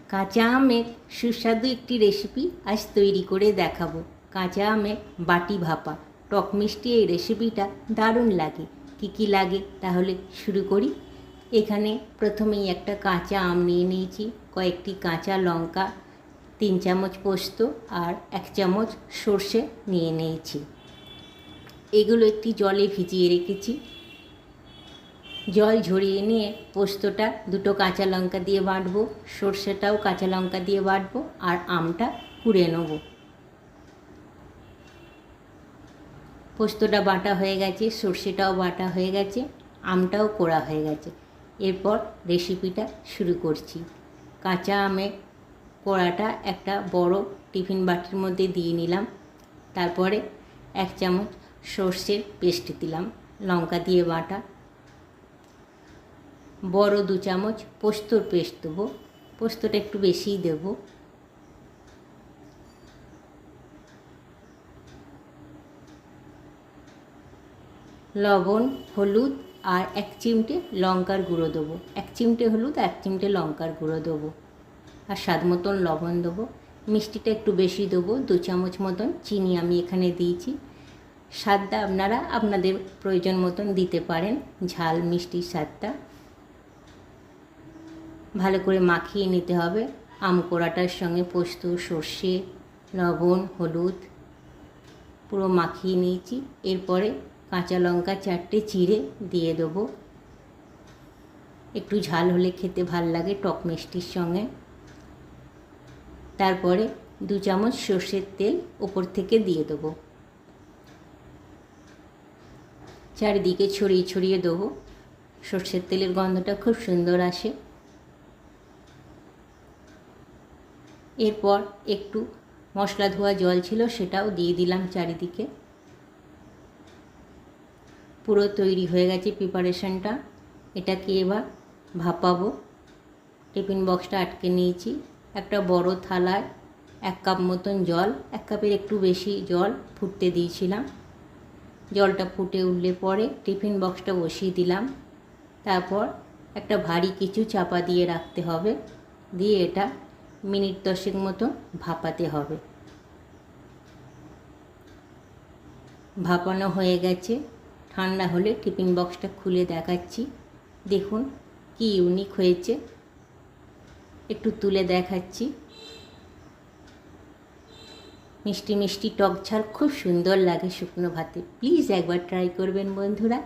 কাঁচা আমের সুস্বাদু একটি রেসিপি আজ তৈরি করে দেখাবো। কাঁচা আমের বাটি ভাপা টক মিষ্টি এই রেসিপিটা দারুণ লাগে। কি লাগে তাহলে শুরু করি। এখানে প্রথমেই একটা কাঁচা আম নিয়ে নিয়েছি, কয়েকটি কাঁচা লঙ্কা, 3 চামচ পোস্ত আর 1 চামচ সর্ষে নিয়ে নিয়েছি। এগুলো একটি জলে ভিজিয়ে রেখেছি। জল ঝরিয়ে নিয়ে পোস্তটা 2টো কাঁচা লঙ্কা দিয়ে বাটবো, সর্ষেটাও কাঁচা লঙ্কা দিয়ে বাটবো আর আমটা কুড়ে নেব। পোস্তটা বাটা হয়ে গেছে, সর্ষেটাও বাটা হয়ে গেছে, আমটাও কোড়া হয়ে গেছে। এরপর রেসিপিটা শুরু করছি। কাঁচা আমের কোড়াটা একটা বড় টিফিন বাটির মধ্যে দিয়ে নিলাম। তারপরে 1 চামচ সর্ষের পেস্ট দিলাম, লঙ্কা দিয়ে বাটা। বড় 2 চামচ পোস্তর পেস্ট দেবো, পোস্তটা একটু বেশিই দেব। লবণ, হলুদ আর 1 চিমটে লঙ্কার গুঁড়ো দেবো। 1 চিমটে হলুদ, 1 চিমটে লঙ্কার গুঁড়ো দেবো আর স্বাদ মতন লবণ দেবো। মিষ্টিটা একটু বেশি দেবো, 2 চামচ মতন চিনি আমি এখানে দিয়েছি। স্বাদটা আপনারা আপনাদের প্রয়োজন মতন দিতে পারেন, ঝাল মিষ্টির স্বাদটা। ভালো করে মাখিয়ে নিতে হবে আম কোড়াটার সঙ্গে। পোস্ত, সর্ষে, লবণ, হলুদ পুরো মাখিয়ে নিয়েছি। এরপরে কাঁচা লঙ্কা 4টে চিড়ে দিয়ে দেবো। একটু ঝাল হলে খেতে ভাল লাগে টক মিষ্টির সঙ্গে। তারপরে 2 চামচ সর্ষের তেল ওপর থেকে দিয়ে দেবো। চারিদিকে ছড়িয়ে ছড়িয়ে দেবো। সর্ষের তেলের গন্ধটা খুব সুন্দর আসে। এরপর একটু মশলা ধোয়া জল ছিল, সেটাও দিয়ে দিলাম চারিদিকে। পুরো তৈরি হয়ে গেছে প্রিপারেশনটা। এটাকে এবার ভাপাবো। টিফিন বক্সটা আটকে নিয়েছি। একটা বড় থালায় 1 কাপ মতন জল, 1 কাপের একটু বেশি জল ফুটতে দিয়েছিলাম। জলটা ফুটে উঠলে পরে টিফিন বক্সটা বসিয়ে দিলাম। তারপর একটা ভারী কিছু চাপা দিয়ে রাখতে হবে, দিয়ে এটা মিনিট 10 মতো ভাপাতে হবে। ভাপানো হয়ে গেছে। ঠান্ডা হলে টিফিন বক্সটা খুলে দেখাচ্ছি। দেখুন কি ইউনিক হয়েছে, একটু তুলে দেখাচ্ছি। মিষ্টি মিষ্টি টক ঝাল খুব সুন্দর লাগে শুকনো ভাতে। প্লিজ একবার ট্রাই করবেন বন্ধুরা।